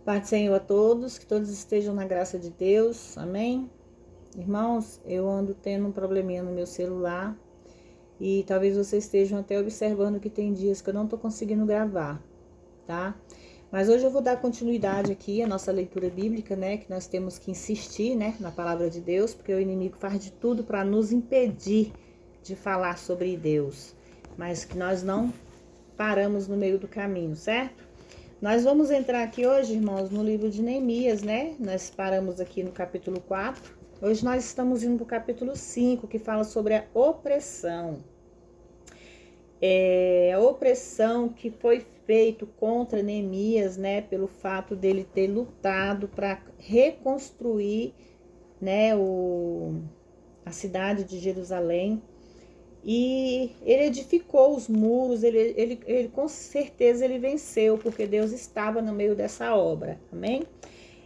Pai do Senhor a todos, que todos estejam na graça de Deus, amém? Irmãos, eu ando tendo um probleminha no meu celular e talvez vocês estejam até observando que tem dias que eu não tô conseguindo gravar, tá? Mas hoje eu vou dar continuidade aqui à nossa leitura bíblica, né? Que nós temos que insistir, né? Na palavra de Deus, porque o inimigo faz de tudo para nos impedir de falar sobre Deus, mas que nós não paramos no meio do caminho, certo? Nós vamos entrar aqui hoje, irmãos, no livro de Neemias, né? Nós paramos aqui no capítulo 4. Hoje nós estamos indo para o capítulo 5, que fala sobre a opressão. A opressão que foi feito contra Neemias, né? Pelo fato dele ter lutado para reconstruir, né? A cidade de Jerusalém. E ele edificou os muros, ele com certeza ele venceu, porque Deus estava no meio dessa obra, amém?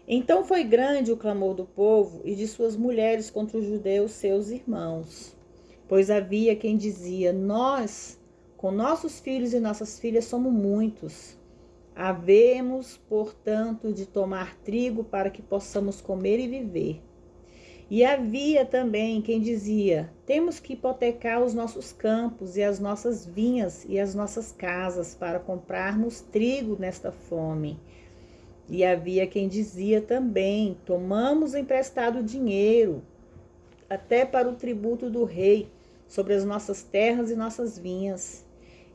Então foi grande o clamor do povo e de suas mulheres contra os judeus, seus irmãos. Pois havia quem dizia, nós, com nossos filhos e nossas filhas, somos muitos. Havemos, portanto, de tomar trigo para que possamos comer e viver. E havia também quem dizia, temos que hipotecar os nossos campos e as nossas vinhas e as nossas casas para comprarmos trigo nesta fome. E havia quem dizia também, tomamos emprestado dinheiro, até para o tributo do rei, sobre as nossas terras e nossas vinhas.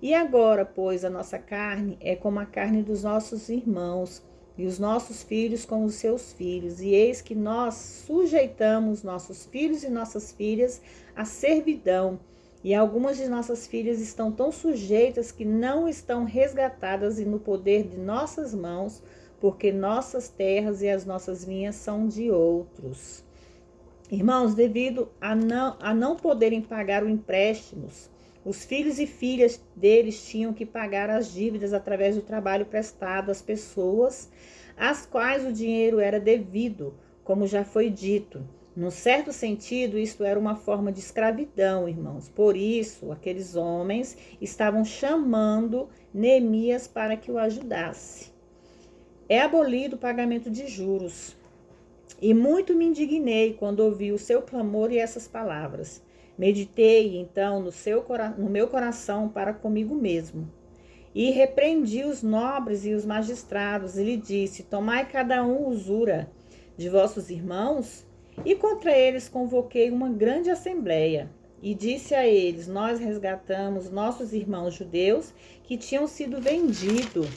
E agora, pois, a nossa carne é como a carne dos nossos irmãos, e os nossos filhos como os seus filhos. E eis que nós sujeitamos nossos filhos e nossas filhas à servidão. E algumas de nossas filhas estão tão sujeitas que não estão resgatadas e no poder de nossas mãos, porque nossas terras e as nossas vinhas são de outros. Irmãos, devido a não poderem pagar o empréstimos, os filhos e filhas deles tinham que pagar as dívidas através do trabalho prestado às pessoas, às quais o dinheiro era devido, como já foi dito. Num certo sentido, isto era uma forma de escravidão, irmãos. Por isso, aqueles homens estavam chamando Neemias para que o ajudasse. É abolido o pagamento de juros. E muito me indignei quando ouvi o seu clamor e essas palavras. Meditei, então, no meu coração para comigo mesmo. E repreendi os nobres e os magistrados, e lhe disse, tomai cada um usura de vossos irmãos, e contra eles convoquei uma grande assembleia. E disse a eles, nós resgatamos nossos irmãos judeus que tinham sido vendidos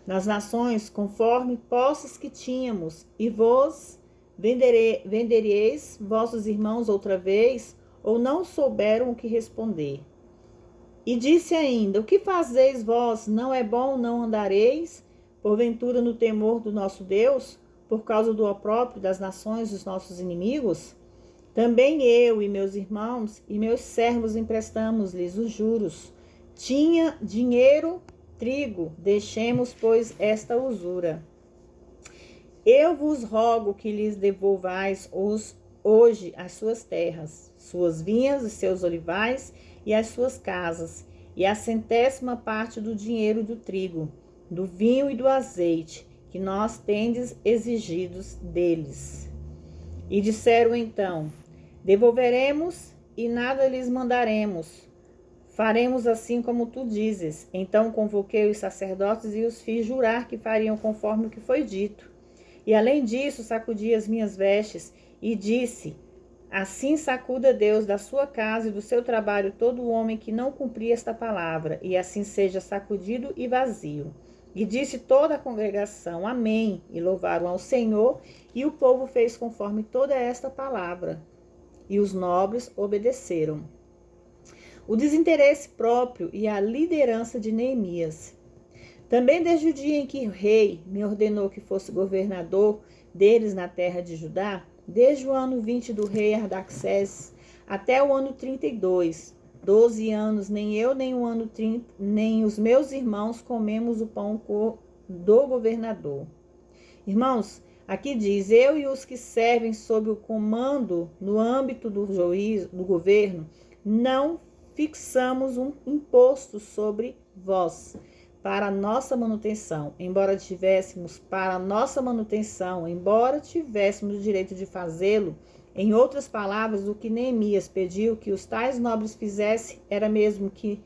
nas nações conforme posses que tínhamos, e vos vendereis vossos irmãos outra vez, ou não souberam o que responder. E disse ainda, o que fazeis vós? Não é bom, não andareis, porventura no temor do nosso Deus, por causa do opróbrio das nações dos nossos inimigos? Também eu e meus irmãos e meus servos emprestamos-lhes os juros. Tinha dinheiro, trigo, deixemos, pois, esta usura. Eu vos rogo que lhes devolvais hoje as suas terras, suas vinhas e seus olivais e as suas casas, e a 100ª parte do dinheiro do trigo, do vinho e do azeite, que nós tendes exigidos deles. E disseram então, devolveremos e nada lhes mandaremos. Faremos assim como tu dizes. Então convoquei os sacerdotes e os fiz jurar que fariam conforme o que foi dito. E além disso, sacudi as minhas vestes e disse, assim sacuda Deus da sua casa e do seu trabalho todo o homem que não cumprir esta palavra, e assim seja sacudido e vazio. E disse toda a congregação, amém, e louvaram ao Senhor, e o povo fez conforme toda esta palavra. E os nobres obedeceram. O desinteresse próprio e a liderança de Neemias. Também desde o dia em que o rei me ordenou que fosse governador deles na terra de Judá, desde o ano 20 do rei Artaxerxes até o ano 32, 12 anos, nem eu, nem o ano 30, nem os meus irmãos comemos o pão do governador. Irmãos, aqui diz, eu e os que servem sob o comando no âmbito do juízo, do governo, não fixamos um imposto sobre vós, para a nossa manutenção, embora tivéssemos o direito de fazê-lo. Em outras palavras, o que Neemias pediu que os tais nobres fizessem era mesmo que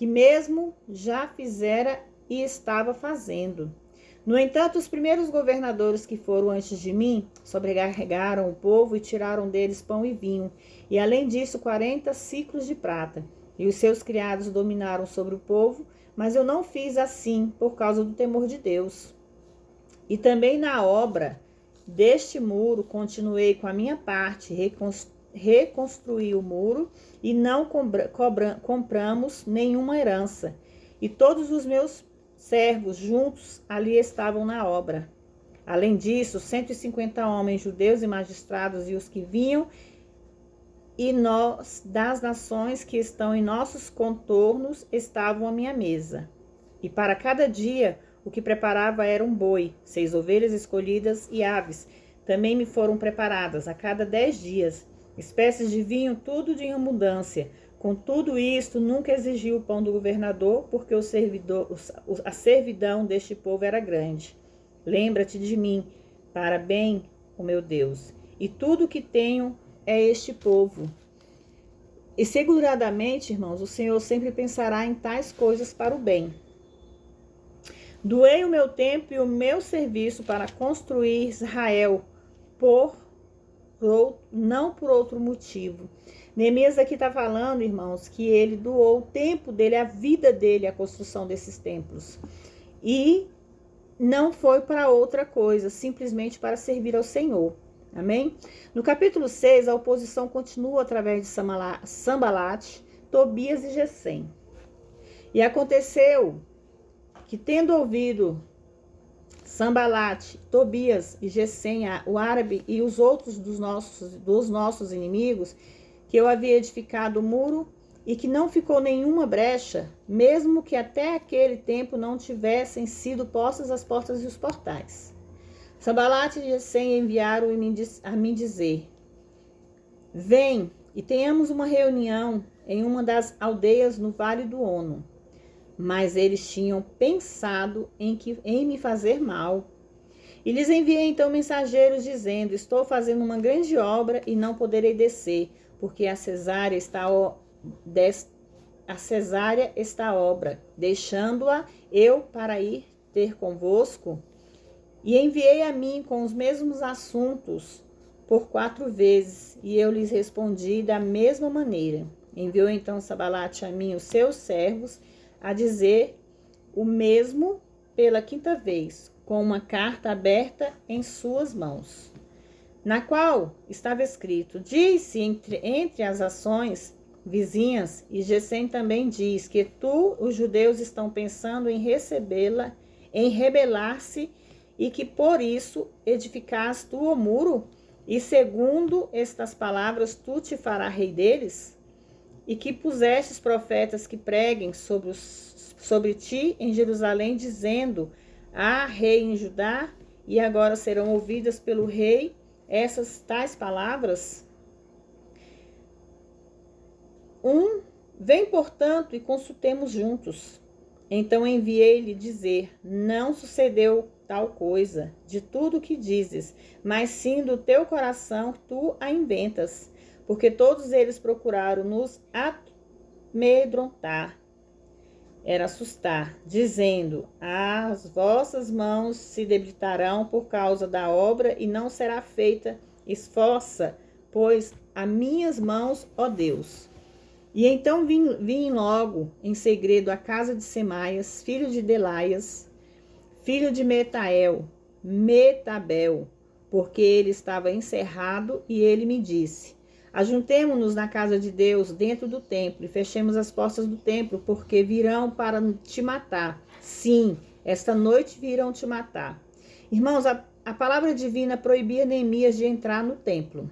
mesmo já fizera e estava fazendo. No entanto, os primeiros governadores que foram antes de mim sobrecarregaram o povo e tiraram deles pão e vinho, e além disso 40 ciclos de prata. E os seus criados dominaram sobre o povo, mas eu não fiz assim por causa do temor de Deus. E também na obra deste muro continuei com a minha parte, reconstruí o muro e não compramos nenhuma herança. E todos os meus servos juntos ali estavam na obra. Além disso, 150 homens judeus e magistrados e os que vinham e nós das nações que estão em nossos contornos estavam à minha mesa. E para cada dia o que preparava era um boi, 6 ovelhas escolhidas e aves. Também me foram preparadas a cada 10 dias, espécies de vinho, tudo de abundância. Com tudo isto, nunca exigi o pão do governador, porque a servidão deste povo era grande. Lembra-te de mim, para bem, ó meu Deus, e tudo que tenho é este povo. E seguradamente, irmãos, o Senhor sempre pensará em tais coisas para o bem. Doei o meu tempo e o meu serviço para construir Israel, não por outro motivo. Neemias aqui está falando, irmãos, que ele doou o tempo dele, a vida dele, a construção desses templos. E não foi para outra coisa, simplesmente para servir ao Senhor. Amém? No capítulo 6, a oposição continua através de Sambalat, Tobias e Gesem. E aconteceu que, tendo ouvido Sambalat, Tobias e Gesem, o árabe e os outros dos nossos inimigos, que eu havia edificado o muro e que não ficou nenhuma brecha, mesmo que até aquele tempo não tivessem sido postas as portas e os portais. Sambalat e Gesem enviaram a mim dizer: vem e tenhamos uma reunião em uma das aldeias no Vale do Ono. Mas eles tinham pensado em me fazer mal. E lhes enviei então mensageiros dizendo: estou fazendo uma grande obra e não poderei descer, porque a cesárea está obra, deixando-a eu para ir ter convosco. E enviei a mim com os mesmos assuntos por 4 vezes, e eu lhes respondi da mesma maneira. Enviou então Sambalat a mim os seus servos a dizer o mesmo pela 5ª vez, com uma carta aberta em suas mãos, na qual estava escrito: diz-se entre as ações vizinhas, e Gesem também diz que os judeus estão pensando em rebelar-se, e que por isso edificaste tu o muro, e segundo estas palavras tu te farás rei deles, e que pusestes profetas que preguem sobre ti em Jerusalém, dizendo: há rei em Judá, e agora serão ouvidas pelo rei essas tais palavras. Vem, portanto, e consultemos juntos. Então enviei-lhe dizer: não sucedeu tal coisa de tudo o que dizes, mas sim do teu coração tu a inventas, porque todos eles procuraram nos amedrontar, era assustar, dizendo: as vossas mãos se debilitarão por causa da obra e não será feita. Esforça, pois, as minhas mãos, ó Deus. E então vim logo em segredo à casa de Semaias, filho de Delaias, filho de Metabel, porque ele estava encerrado, e ele me disse: ajuntemo-nos na casa de Deus, dentro do templo, e fechemos as portas do templo, porque virão para te matar. Sim, esta noite virão te matar. Irmãos, a palavra divina proibia Neemias de entrar no templo,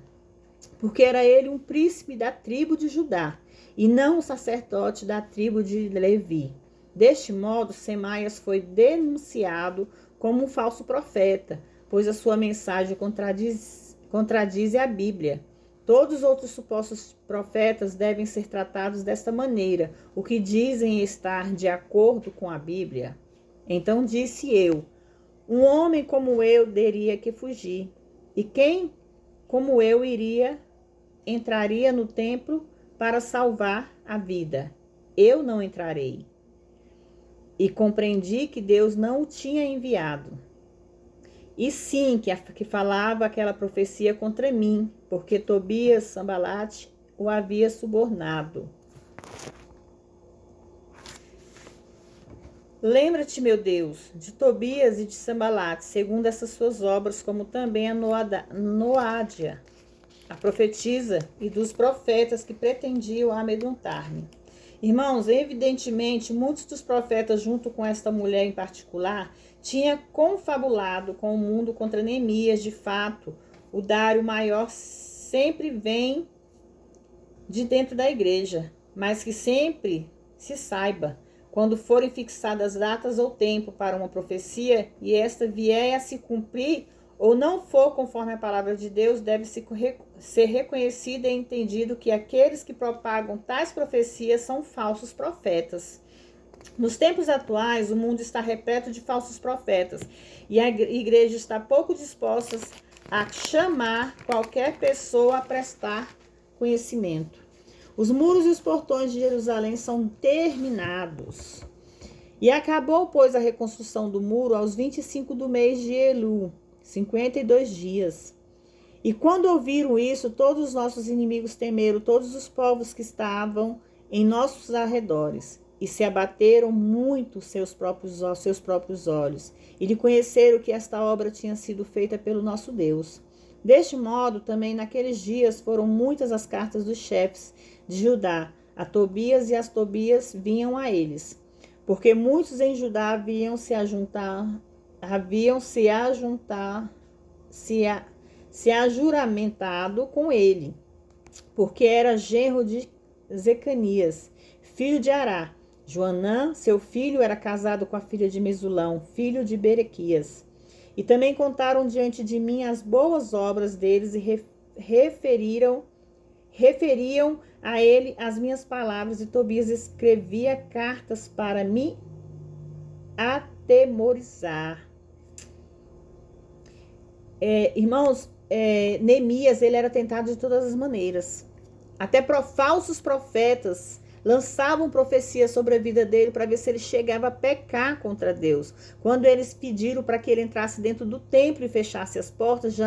porque era ele um príncipe da tribo de Judá, e não um sacerdote da tribo de Levi. Deste modo, Semaias foi denunciado como um falso profeta, pois a sua mensagem contradiz a Bíblia. Todos os outros supostos profetas devem ser tratados desta maneira, o que dizem estar de acordo com a Bíblia. Então disse eu: um homem como eu teria que fugir. E quem como eu entraria no templo para salvar a vida? Eu não entrarei. E compreendi que Deus não o tinha enviado. E sim, que falava aquela profecia contra mim, porque Tobias, Sambalate, o havia subornado. Lembra-te, meu Deus, de Tobias e de Sambalate, segundo essas suas obras, como também a Noádia, a profetisa, e dos profetas que pretendiam amedrontar-me. Irmãos, evidentemente, muitos dos profetas, junto com esta mulher em particular, tinha confabulado com o mundo contra Neemias. De fato, o Dário Maior sempre vem de dentro da igreja, mas que sempre se saiba, quando forem fixadas datas ou tempo para uma profecia, e esta vier a se cumprir, ou não for conforme a palavra de Deus, deve ser reconhecido e entendido que aqueles que propagam tais profecias são falsos profetas. Nos tempos atuais, o mundo está repleto de falsos profetas e a igreja está pouco disposta a chamar qualquer pessoa a prestar conhecimento. Os muros e os portões de Jerusalém são terminados. E acabou, pois, a reconstrução do muro aos 25 do mês de Elu, 52 dias. E quando ouviram isso, todos os nossos inimigos temeram, todos os povos que estavam em nossos arredores, e se abateram muito seus próprios olhos, e reconheceram que esta obra tinha sido feita pelo nosso Deus. Deste modo, também naqueles dias foram muitas as cartas dos chefes de Judá a Tobias, e as Tobias vinham a eles, porque muitos em Judá haviam se ajuramentado com ele, porque era genro de Zecanias, filho de Ará. Joanã, seu filho, era casado com a filha de Mesulão, filho de Berequias. E também contaram diante de mim as boas obras deles e referiam a ele as minhas palavras, e Tobias escrevia cartas para me atemorizar. Irmãos, Neemias, ele era tentado de todas as maneiras. Até falsos profetas lançavam profecias sobre a vida dele para ver se ele chegava a pecar contra Deus. Quando eles pediram para que ele entrasse dentro do templo e fechasse as portas,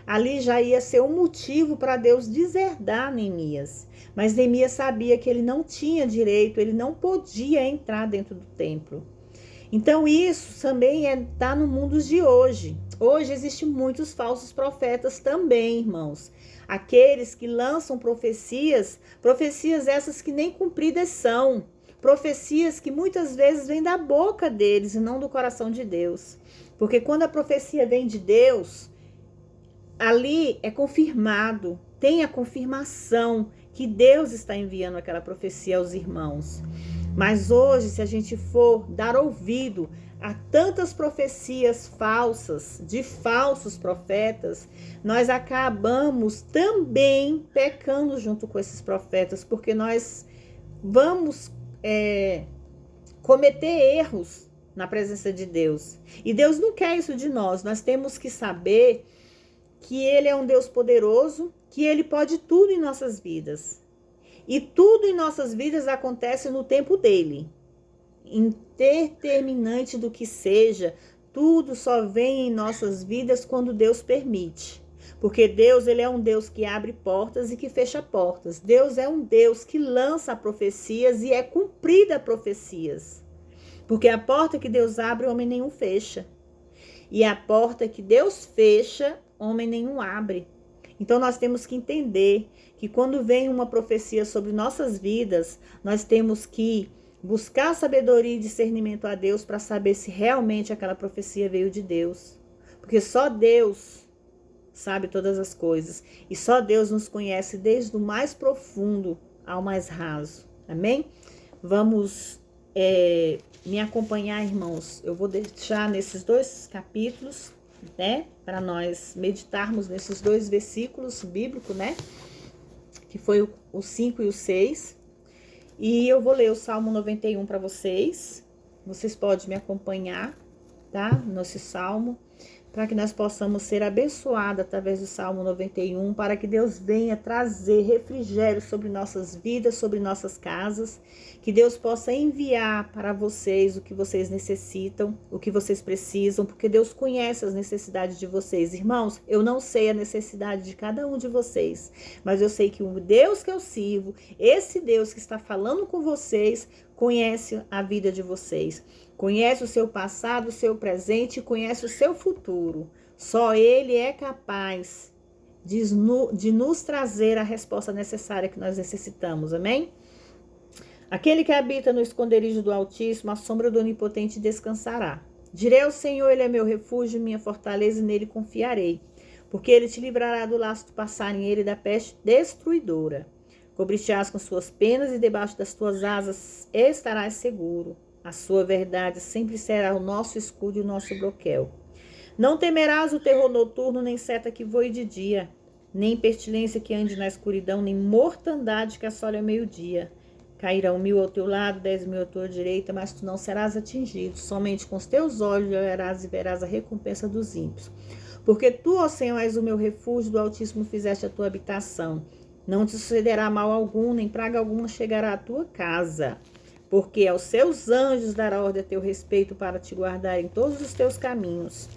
ali já ia ser um motivo para Deus deserdar Neemias. Mas Neemias sabia que ele não tinha direito, ele não podia entrar dentro do templo. Então isso também está no mundo de hoje. Hoje existem muitos falsos profetas também, irmãos. Aqueles que lançam profecias essas que nem cumpridas são. Profecias que muitas vezes vêm da boca deles e não do coração de Deus. Porque quando a profecia vem de Deus, ali é confirmado, tem a confirmação que Deus está enviando aquela profecia aos irmãos. Mas hoje, se a gente for dar ouvido a tantas profecias falsas, de falsos profetas, nós acabamos também pecando junto com esses profetas, porque nós vamos cometer erros na presença de Deus. E Deus não quer isso de nós. Nós temos que saber que Ele é um Deus poderoso, que Ele pode tudo em nossas vidas. E tudo em nossas vidas acontece no tempo dele. Indeterminante do que seja, tudo só vem em nossas vidas quando Deus permite. Porque Deus, ele é um Deus que abre portas e que fecha portas. Deus é um Deus que lança profecias e é cumprida profecias. Porque a porta que Deus abre, homem nenhum fecha. E a porta que Deus fecha, homem nenhum abre. Então nós temos que entender que quando vem uma profecia sobre nossas vidas, nós temos que buscar sabedoria e discernimento a Deus para saber se realmente aquela profecia veio de Deus. Porque só Deus sabe todas as coisas. E só Deus nos conhece desde o mais profundo ao mais raso. Amém? Vamos me acompanhar, irmãos. Eu vou deixar nesses 2 capítulos, né? Para nós meditarmos nesses 2 versículos bíblicos, né? que foi o 5 e o 6. E eu vou ler o Salmo 91 para vocês. Vocês podem me acompanhar, tá? Nesse salmo, para que nós possamos ser abençoados através do Salmo 91, para que Deus venha trazer refrigério sobre nossas vidas, sobre nossas casas, que Deus possa enviar para vocês o que vocês necessitam, o que vocês precisam, porque Deus conhece as necessidades de vocês. Irmãos, eu não sei a necessidade de cada um de vocês, mas eu sei que o Deus que eu sirvo, esse Deus que está falando com vocês, conhece a vida de vocês. Conhece o seu passado, o seu presente, conhece o seu futuro. Só Ele é capaz de nos trazer a resposta necessária que nós necessitamos, amém? Aquele que habita no esconderijo do Altíssimo, a sombra do Onipotente descansará. Direi ao Senhor, Ele é meu refúgio, minha fortaleza, e nele confiarei. Porque Ele te livrará do laço do passarinheiro e da peste destruidora. Cobrir-te-ás com suas penas e debaixo das tuas asas estarás seguro. A sua verdade sempre será o nosso escudo e o nosso broquel. Não temerás o terror noturno, nem seta que voe de dia, nem pestilência que ande na escuridão, nem mortandade que assole ao meio-dia. Cairão 1000 ao teu lado, 10.000 à tua direita, mas tu não serás atingido. Somente com os teus olhos olharás e verás a recompensa dos ímpios. Porque tu, ó Senhor, és o meu refúgio, do Altíssimo fizeste a tua habitação. Não te sucederá mal algum, nem praga alguma chegará à tua casa. Porque aos seus anjos dará ordem a teu respeito para te guardar em todos os teus caminhos.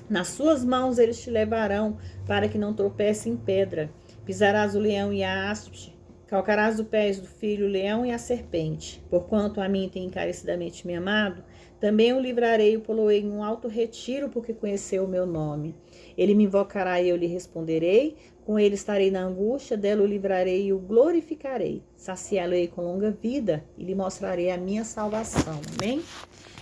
Nas suas mãos eles te levarão, para que não tropece em pedra. Pisarás o leão e a áspide, calcarás os pés do filho o leão e a serpente. Porquanto a mim tem encarecidamente me amado, também o livrarei e o poloei em um alto retiro, porque conheceu o meu nome. Ele me invocará e eu lhe responderei. Com ele estarei na angústia, dela o livrarei e o glorificarei. Saciá-lo-ei com longa vida e lhe mostrarei a minha salvação. Amém?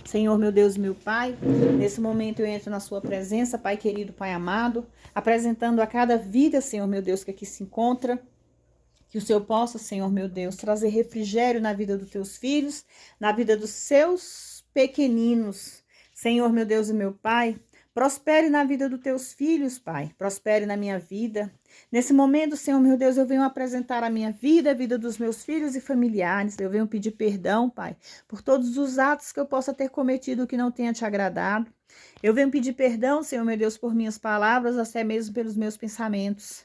Senhor, meu Deus e meu Pai, nesse momento eu entro na sua presença, Pai querido, Pai amado, apresentando a cada vida, Senhor, meu Deus, que aqui se encontra, que o Senhor possa, Senhor, meu Deus, trazer refrigério na vida dos teus filhos, na vida dos seus pequeninos. Senhor, meu Deus e meu Pai, prospere na vida dos teus filhos, Pai. Prospere na minha vida. Nesse momento, Senhor, meu Deus, eu venho apresentar a minha vida, a vida dos meus filhos e familiares. Eu venho pedir perdão, Pai, por todos os atos que eu possa ter cometido que não tenha te agradado. Eu venho pedir perdão, Senhor, meu Deus, por minhas palavras, até mesmo pelos meus pensamentos.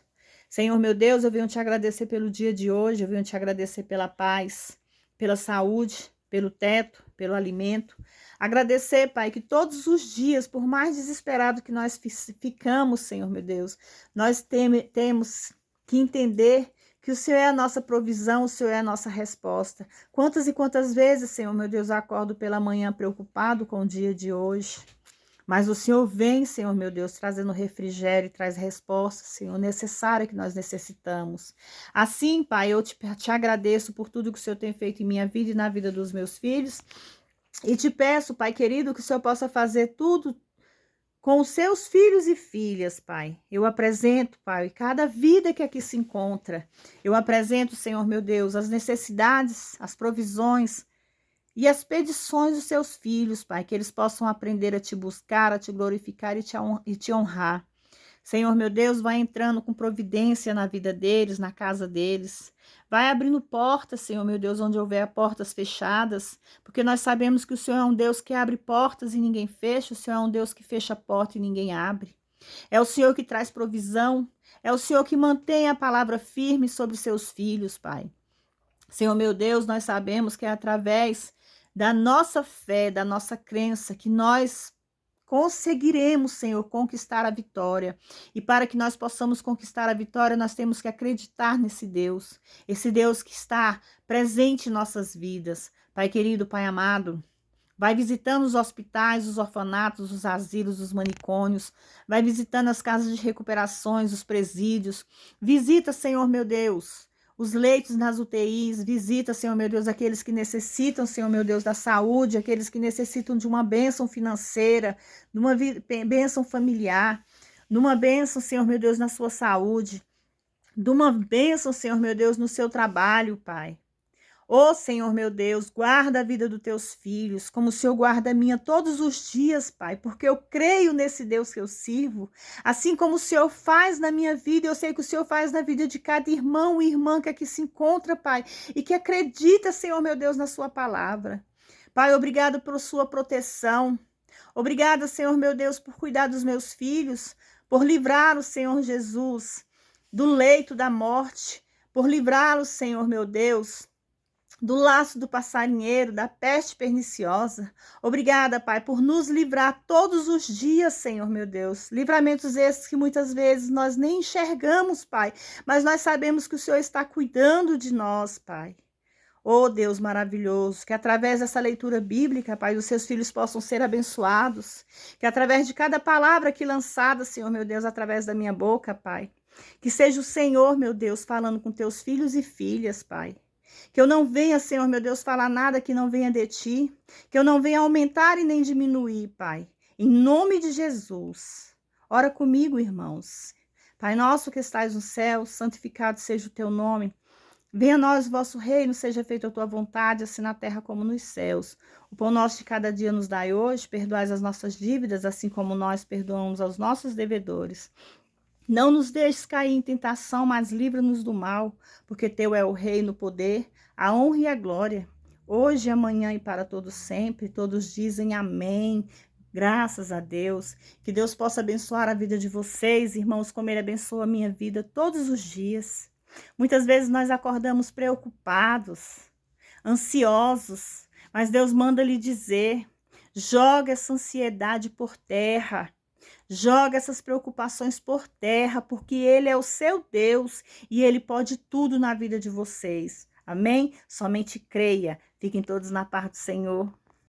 Senhor, meu Deus, eu venho te agradecer pelo dia de hoje, eu venho te agradecer pela paz, pela saúde, pelo teto, pelo alimento. Agradecer, Pai, que todos os dias, por mais desesperado que nós ficamos, Senhor, meu Deus, nós temos que entender que o Senhor é a nossa provisão, o Senhor é a nossa resposta. Quantas e quantas vezes, Senhor, meu Deus, eu acordo pela manhã preocupado com o dia de hoje. Mas o Senhor vem, Senhor, meu Deus, trazendo refrigério e traz resposta, Senhor, necessária que nós necessitamos. Assim, Pai, eu te agradeço por tudo que o Senhor tem feito em minha vida e na vida dos meus filhos. E te peço, Pai querido, que o Senhor possa fazer tudo com os seus filhos e filhas, Pai. Eu apresento, Pai, cada vida que aqui se encontra. Eu apresento, Senhor, meu Deus, as necessidades, as provisões e as petições dos seus filhos, Pai, que eles possam aprender a te buscar, a te glorificar e te honrar. Senhor, meu Deus, vai entrando com providência na vida deles, na casa deles. Vai abrindo portas, Senhor, meu Deus, onde houver portas fechadas, porque nós sabemos que o Senhor é um Deus que abre portas e ninguém fecha, o Senhor é um Deus que fecha a porta e ninguém abre. É o Senhor que traz provisão, é o Senhor que mantém a palavra firme sobre seus filhos, Pai. Senhor, meu Deus, nós sabemos que é através da nossa fé, da nossa crença, que nós conseguiremos, Senhor, conquistar a vitória. E para que nós possamos conquistar a vitória, nós temos que acreditar nesse Deus. Esse Deus que está presente em nossas vidas. Pai querido, Pai amado, vai visitando os hospitais, os orfanatos, os asilos, os manicômios. Vai visitando as casas de recuperações, os presídios. Visita, Senhor, meu Deus, os leitos nas UTIs, visita, Senhor, meu Deus, aqueles que necessitam, Senhor, meu Deus, da saúde, aqueles que necessitam de uma bênção financeira, de uma bênção familiar, de uma bênção, Senhor, meu Deus, na sua saúde, de uma bênção, Senhor, meu Deus, no seu trabalho, Pai. Ô Senhor meu Deus, guarda a vida dos teus filhos, como o Senhor guarda a minha todos os dias, Pai, porque eu creio nesse Deus que eu sirvo, assim como o Senhor faz na minha vida, eu sei que o Senhor faz na vida de cada irmão e irmã que aqui se encontra, Pai, e que acredita, Senhor meu Deus, na sua palavra. Pai, obrigado por sua proteção. Obrigada, Senhor meu Deus, por cuidar dos meus filhos, por livrar o Senhor Jesus do leito da morte, por livrá-lo, Senhor meu Deus, do laço do passarinheiro, da peste perniciosa. Obrigada, Pai, por nos livrar todos os dias, Senhor meu Deus. Livramentos esses que muitas vezes nós nem enxergamos, Pai, mas nós sabemos que o Senhor está cuidando de nós, Pai. Oh, Deus maravilhoso, que através dessa leitura bíblica, Pai, os seus filhos possam ser abençoados, que através de cada palavra aqui lançada, Senhor meu Deus, através da minha boca, Pai, que seja o Senhor, meu Deus, falando com teus filhos e filhas, Pai. Que eu não venha, Senhor, meu Deus, falar nada que não venha de ti. Que eu não venha aumentar e nem diminuir, Pai. Em nome de Jesus. Ora comigo, irmãos. Pai nosso que estais no céu, santificado seja o teu nome. Venha a nós o vosso reino, seja feita a tua vontade, assim na terra como nos céus. O pão nosso de cada dia nos dai hoje, perdoai as nossas dívidas, assim como nós perdoamos aos nossos devedores. Não nos deixes cair em tentação, mas livra-nos do mal, porque teu é o reino, o poder, a honra e a glória, hoje, amanhã e para todos sempre. Todos dizem amém. Graças a Deus. Que Deus possa abençoar a vida de vocês, irmãos, como Ele abençoa a minha vida todos os dias. Muitas vezes nós acordamos preocupados, ansiosos, mas Deus manda lhe dizer: joga essa ansiedade por terra. Joga essas preocupações por terra, porque Ele é o seu Deus e Ele pode tudo na vida de vocês. Amém? Somente creia. Fiquem todos na paz do Senhor.